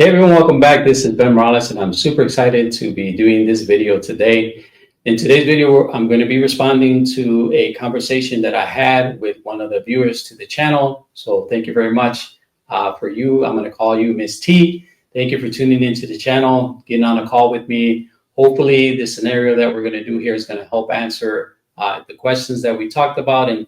Hey everyone, welcome back. This is Ben Morales and I'm super excited to be doing this video today. In today's video, I'm going to be responding to a conversation that I had with one of the viewers to the channel. So thank you very much for you. I'm going to call you Miss T. Thank you for tuning into the channel, getting on a call with me. Hopefully the scenario that we're going to do here is going to help answer the questions that we talked about and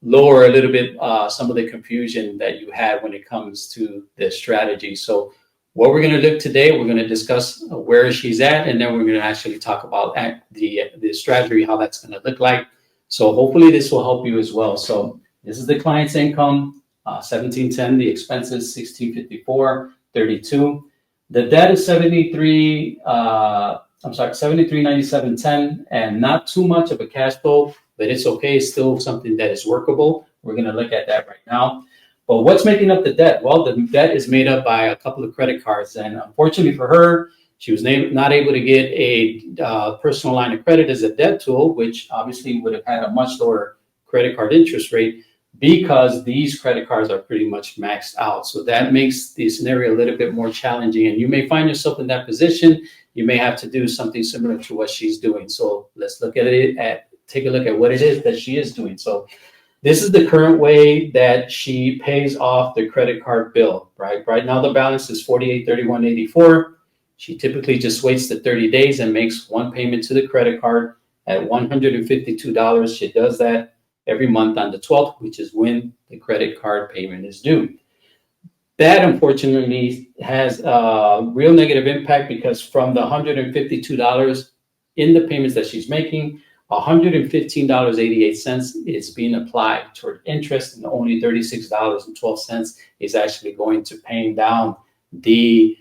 lower a little bit some of the confusion that you had when it comes to the strategy. So what we're going to look today, we're going to discuss where she's at, and then we're going to actually talk about the strategy, how that's going to look like. So hopefully this will help you as well. So this is the client's income, 1710, the expenses 1654.32. The debt is 7397.10, and not too much of a cash flow, but it's okay. It's still something that is workable. We're going to look at that right now. But what's making up the debt? Well, the debt is made up by a couple of credit cards. And unfortunately for her, she was not able to get a personal line of credit as a debt tool, which obviously would have had a much lower credit card interest rate because these credit cards are pretty much maxed out. So that makes the scenario a little bit more challenging. And you may find yourself in that position. You may have to do something similar to what she's doing. So let's look at it, take a look at what it is that she is doing. So this is the current way that she pays off the credit card bill, right? Right now, the balance is $48.31.84. She typically just waits the 30 days and makes one payment to the credit card at $152. She does that every month on the 12th, which is when the credit card payment is due. That, unfortunately, has a real negative impact because from the $152 in the payments that she's making, $115.88 is being applied toward interest, and only $36.12 is actually going to paying down the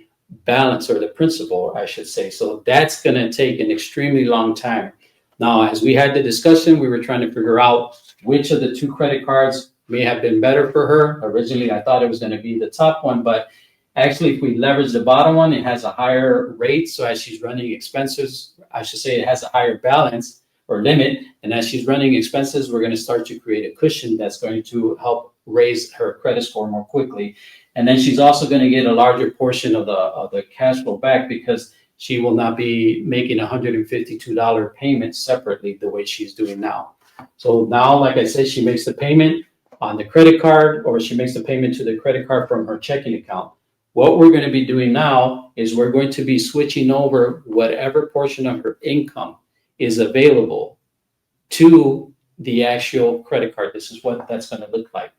balance, or the principal, I should say. So that's going to take an extremely long time. Now, as we had the discussion, we were trying to figure out which of the two credit cards may have been better for her. Originally, I thought it was going to be the top one, but actually, if we leverage the bottom one, it has a higher rate. So as she's running expenses, I should say it has a higher balance or limit, and as she's running expenses, we're going to start to create a cushion that's going to help raise her credit score more quickly. And then she's also going to get a larger portion of the cash flow back because she will not be making $152 payment separately the way she's doing now. So now, like I said, she makes the payment on the credit card, or she makes the payment to the credit card from her checking account. What we're going to be doing now is we're going to be switching over whatever portion of her income is available to the actual credit card. This is what that's going to look like.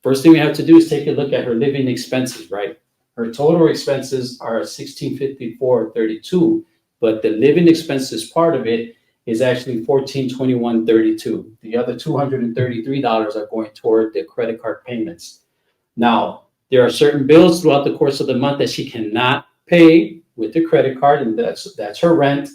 First thing we have to do is take a look at her living expenses, right? Her total expenses are $1654.32, but the living expenses part of it is actually $1421.32. The other $233 are going toward the credit card payments. Now, there are certain bills throughout the course of the month that she cannot pay with the credit card, and that's her rent.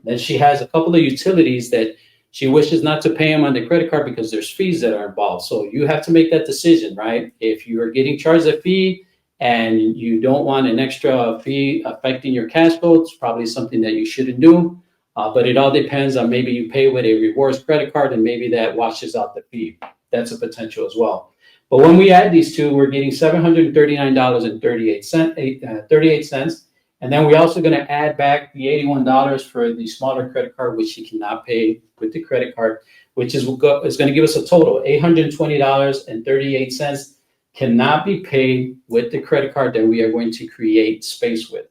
Then she has a couple of utilities that she wishes not to pay them on the credit card because there's fees that are involved. So you have to make that decision, right? If you are getting charged a fee and you don't want an extra fee affecting your cash flow, it's probably something that you shouldn't do. But it all depends on, maybe you pay with a rewards credit card and maybe that washes out the fee. That's a potential as well. But when we add these two, we're getting $739.38. And then we're also going to add back the $81 for the smaller credit card, which she cannot pay with the credit card, which is going to give us a total $820.38 cannot be paid with the credit card that we are going to create space with.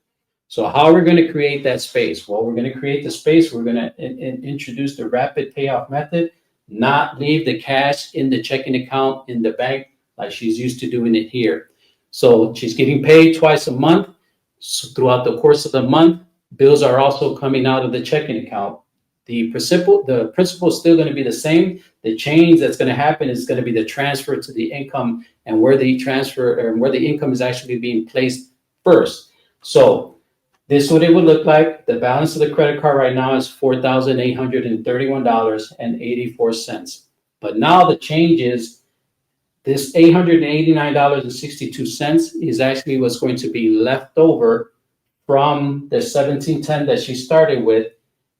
So how are we going to create that space? Well, we're going to create the space. We're going to introduce the rapid payoff method, not leave the cash in the checking account in the bank like she's used to doing it here. So she's getting paid twice a month. So throughout the course of the month, bills are also coming out of the checking account. The principal is still going to be the same. The change that's going to happen is going to be the transfer to the income, and where the income is actually being placed first. So this is what it would look like. The balance of the credit card right now is $4,831.84. But now the change is this $889.62 is actually what's going to be left over from the 1710 that she started with.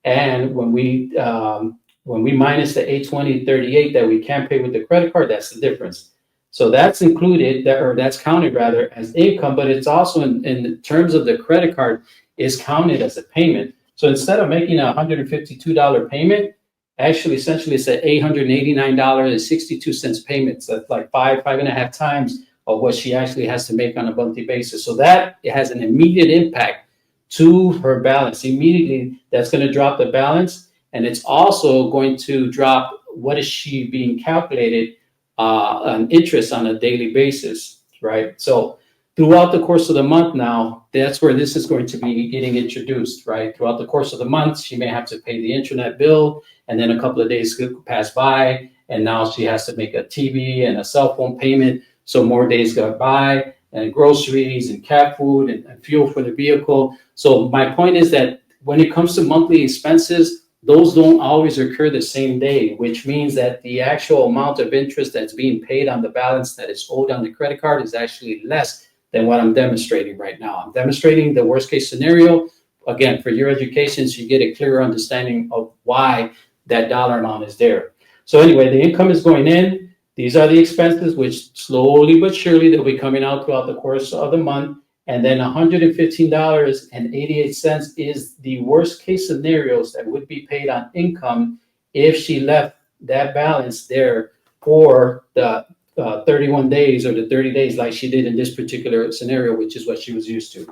And when we minus the $820.38 that we can't pay with the credit card, that's the difference. So that's included, or that's counted rather as income, but it's also in terms of the credit card is counted as a payment. So instead of making a $152 payment, actually essentially it's an $889.62 payment. So that's like five and a half times of what she actually has to make on a monthly basis. So that it has an immediate impact to her balance. Immediately, that's going to drop the balance, and it's also going to drop what is she being calculated on interest on a daily basis, right? So throughout the course of the month now, that's where this is going to be getting introduced, right? Throughout the course of the month, she may have to pay the internet bill, and then a couple of days could pass by, and now she has to make a TV and a cell phone payment. So more days go by, and groceries and cat food and fuel for the vehicle. So my point is that when it comes to monthly expenses, those don't always occur the same day, which means that the actual amount of interest that's being paid on the balance that is owed on the credit card is actually less than what I'm demonstrating right now. I'm demonstrating the worst case scenario. Again, for your education, so you get a clearer understanding of why that dollar amount is there. So anyway, the income is going in. These are the expenses, which slowly but surely they'll be coming out throughout the course of the month. And then $115.88 is the worst case scenarios that would be paid on income if she left that balance there for the 31 days or the 30 days like she did in this particular scenario, which is what she was used to.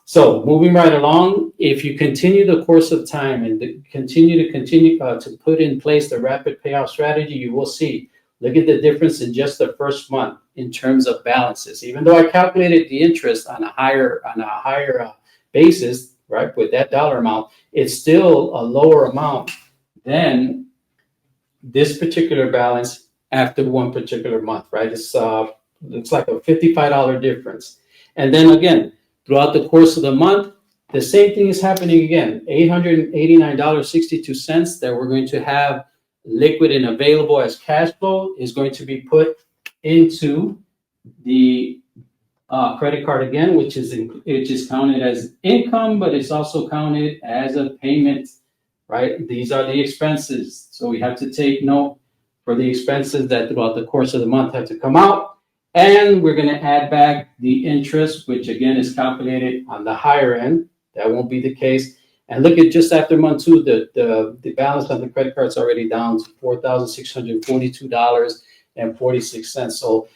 So moving right along, if you continue the course of time and continue to put in place the rapid payoff strategy, you will see. Look at the difference in just the first month in terms of balances. Even though I calculated the interest on a higher basis, right, with that dollar amount, it's still a lower amount than this particular balance after one particular month, right? It's like a $55 difference. And then again, throughout the course of the month, the same thing is happening again. $889.62 that we're going to have liquid and available as cash flow is going to be put into the credit card again, which is counted as income, but it's also counted as a payment, right? These are the expenses. So we have to take note for the expenses that throughout the course of the month have to come out. And we're going to add back the interest, which again is calculated on the higher end. That won't be the case. And look at just after month two, the balance on the credit card is already down to $4,642.46. So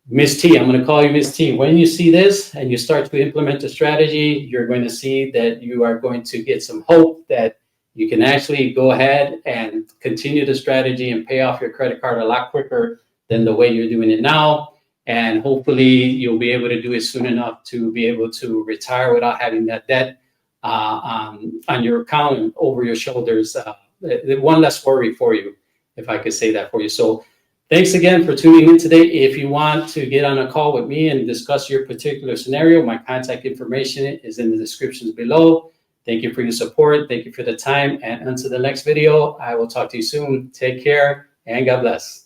Miss T, I'm going to call you Miss T. When you see this and you start to implement the strategy, you're going to see that you are going to get some hope that you can actually go ahead and continue the strategy and pay off your credit card a lot quicker than the way you're doing it now. And hopefully you'll be able to do it soon enough to be able to retire without having that debt on your account over your shoulders. One less worry for you, if I could say that for you. So thanks again for tuning in today. If you want to get on a call with me and discuss your particular scenario, my contact information is in the descriptions below. Thank you for your support. Thank you for the time. And until the next video, I will talk to you soon. Take care and God bless.